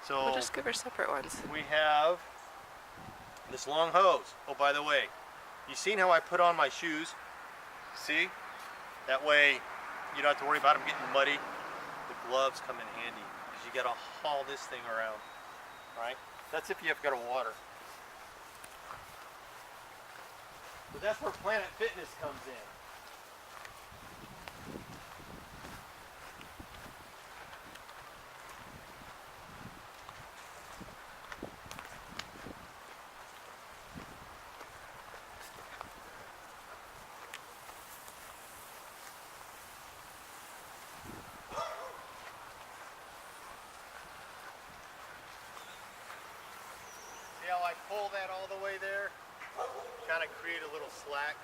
So we'll just give her separate ones. we have this long hose. Oh, by the way, you seen how I put on my shoes? See? That way you don't have to worry about them getting muddy. The gloves come in handy because you got to haul this thing around, right? That's if you have got to water. But that's where Planet Fitness comes in. See how I pull that all the way there? Kind of create a little slack.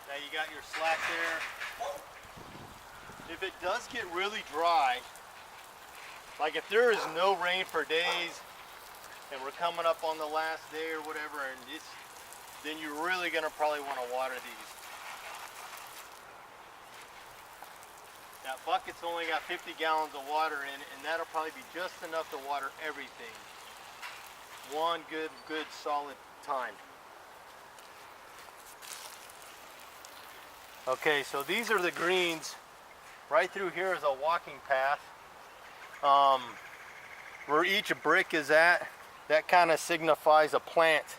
Now you got your slack there. If it does get really dry, like if there is no rain for days and we're coming up on the last day or whatever, and then you're really gonna probably want to water these. That bucket's only got 50 gallons of water in it, and that'll probably be just enough to water everything. One good solid time. Okay, so these are the greens. Right through here is a walking path. Where each brick is at, that kind of signifies a plant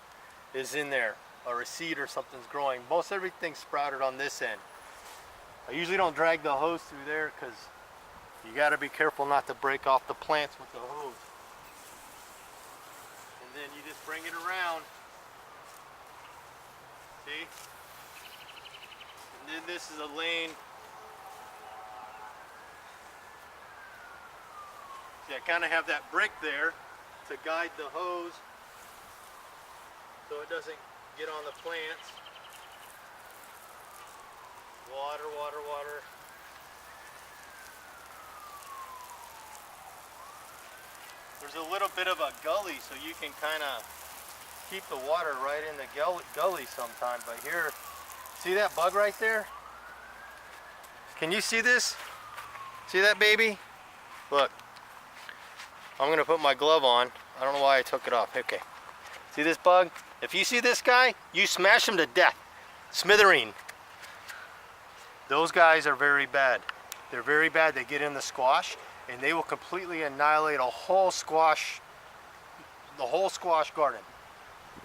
is in there, or a seed or something's growing. Most everything's sprouted on this end. I usually don't drag the hose through there because you got to be careful not to break off the plants with the hose. And then you just bring it around. See? And then this is a lane. See, I kind of have that brick there to guide the hose so it doesn't get on the plants. Water, water, water. There's a little bit of a gully, so you can kind of keep the water right in the gully sometime. But here, see that bug right there? Can you see this? See that, baby? Look. I'm gonna put my glove on. I don't know why I took it off. Okay. See this bug? If you see this guy, you smash him to death. Smithereen. Those guys are very bad. They're very bad. They get in the squash and they will completely annihilate the whole squash garden.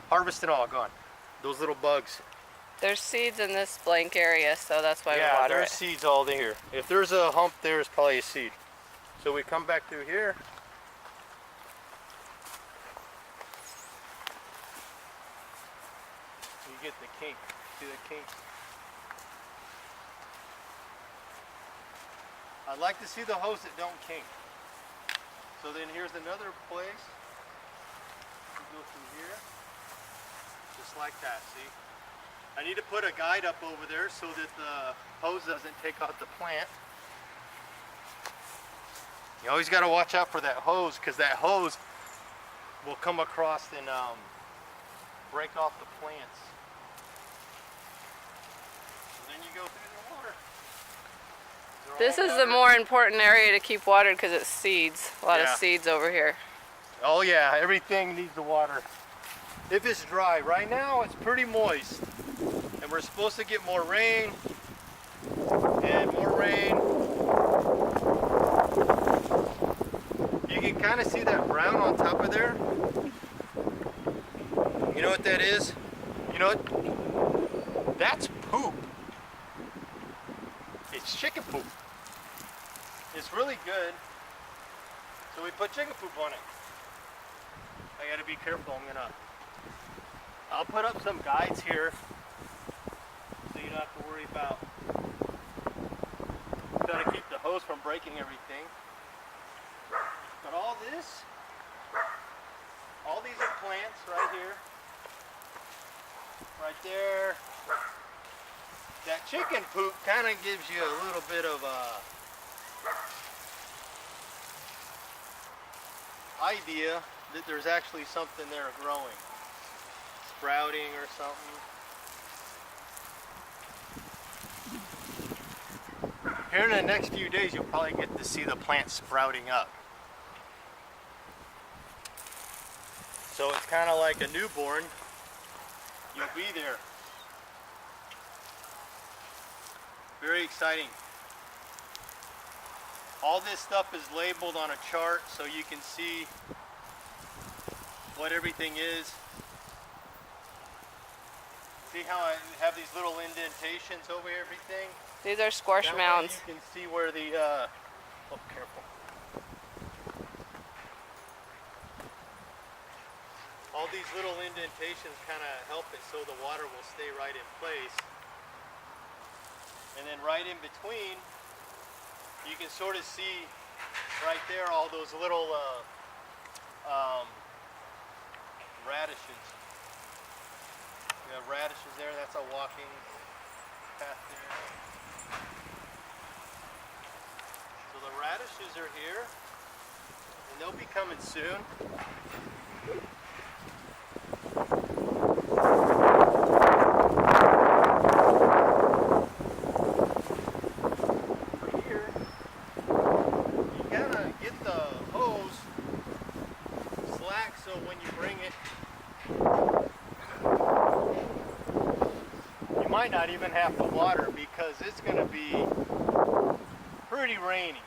Harvest it all, gone. Those little bugs. There's seeds in this blank area, so that's why we water it. Yeah, there's seeds all there. If there's a hump there, it's probably a seed. So we come back through here. You get the kink. See the kink? I'd like to see the hose that don't kink. So then here's another place. You go through here. Just like that, see? I need to put a guide up over there so that the hose doesn't take out the plant. You always got to watch out for that hose, because that hose will come across and break off the plants. So then you go through the water. This is the more important area to keep watered because it's seeds. A lot of seeds over here. Oh yeah, everything needs the water. If it's dry, right now it's pretty moist. And we're supposed to get more rain. And more rain. You can kind of see that brown on top of there. You know what that is? You know what? That's poop. It's chicken poop. It's really good. So we put chicken poop on it. I gotta be careful. I'll put up some guides here so you don't have to worry about trying to keep the hose from breaking everything. But all these are plants right here, right there. That chicken poop kind of gives you a little bit of a idea that there's actually something there growing, sprouting or something. Here in the next few days you'll probably get to see the plant sprouting up. So it's kind of like a newborn. You'll be there. Very exciting. All this stuff is labeled on a chart so you can see what everything is. See how I have these little indentations over everything? These are squash That way mounds. you can see where the, oh, careful. All these little indentations kind of help it so the water will stay right in place. And then right in between, you can sort of see right there all those little radishes. We have radishes there, that's a walking path there. So the radishes are here, and they'll be coming soon. So when you bring it, you might not even have to water because it's going to be pretty rainy.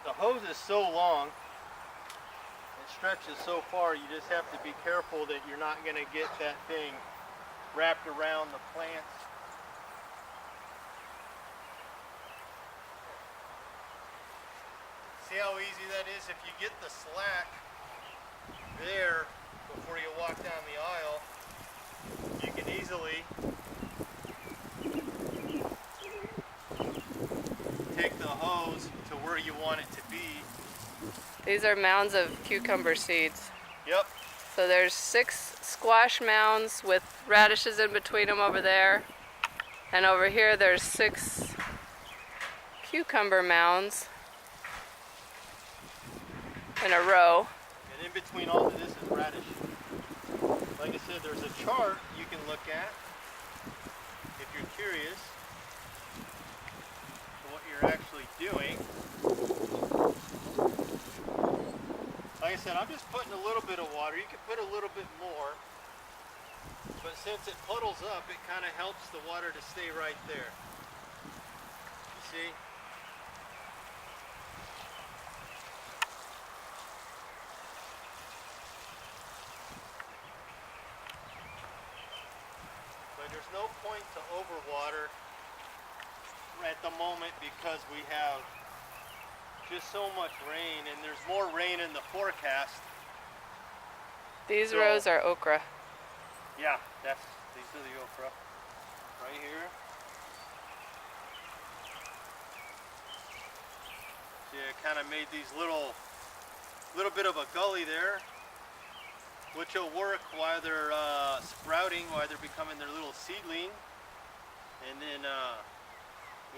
The hose is so long, it stretches so far, you just have to be careful that you're not going to get that thing wrapped around the plants. See how easy that is? If you get the slack there before you walk down the aisle, you can easily take the hose to where you want it to be. These are mounds of cucumber seeds. Yep. So there's 6 squash mounds with radishes in between them over there. And over here there's 6 cucumber mounds in a row. And in between all of this is radish. Like I said, there's a chart you can look at if you're curious what you're actually doing. Like I said, I'm just putting a little bit of water. You can put a little bit more, but since it puddles up, it kind of helps the water to stay right there. You see? But there's no point to overwater at the moment because we have just so much rain, and there's more rain in the forecast. These rows are okra. Yeah, these are the okra right here. See, I kind of made these little bit of a gully there, which will work while they're sprouting, while they're becoming their little seedling, and then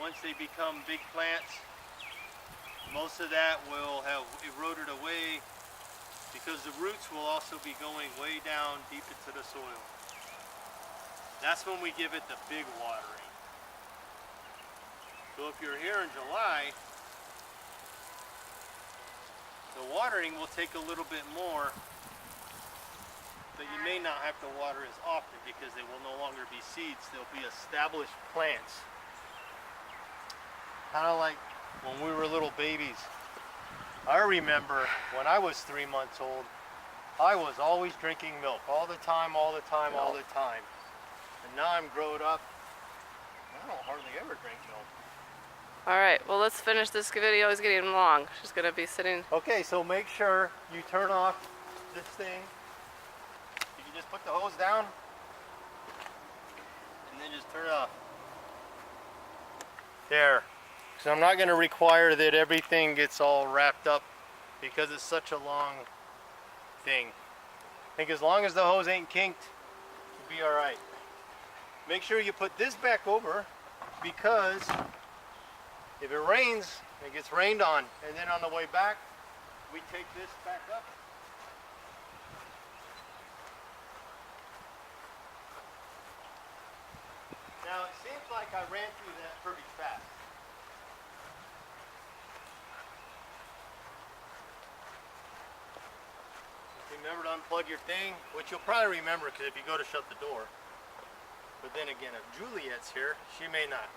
once they become big plants, most of that will have eroded away because the roots will also be going way down deep into the soil. That's when we give it the big watering. So if you're here in July, the watering will take a little bit more, but you may not have to water as often because they will no longer be seeds. They'll be established plants. Kind of like when we were little babies. I remember when I was 3 months old, I was always drinking milk all the time, all the time, all the time. And now I'm grown up, I don't hardly ever drink milk. Alright, well let's finish this video. It's getting long. She's going to be sitting. Okay, so make sure you turn off this thing. You can just put the hose down and then just turn it off. There. So I'm not going to require that everything gets all wrapped up because it's such a long thing. I think as long as the hose ain't kinked, you'll be alright. Make sure you put this back over because if it rains, it gets rained on. And then on the way back, we take this back up. Now it seems like I ran through that pretty fast. remember to unplug your thing, which you'll probably remember because if you go to shut the door. But then again, if Juliet's here, she may not.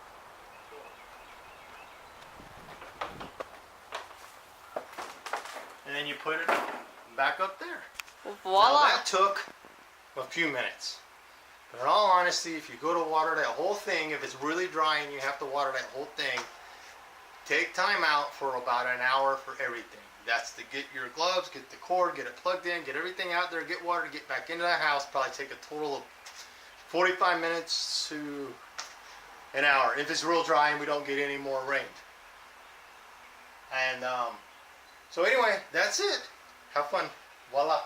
And then you put it back up there. Voila! Now that took a few minutes. But in all honesty, if you go to water that whole thing, if it's really dry and you have to water that whole thing, take time out for about an hour for everything. That's to get your gloves, get the cord, get it plugged in, get everything out there, get water, get back into the house. Probably take a total of 45 minutes to an hour if it's real dry and we don't get any more rain. And so anyway, that's it. Have fun. Voila.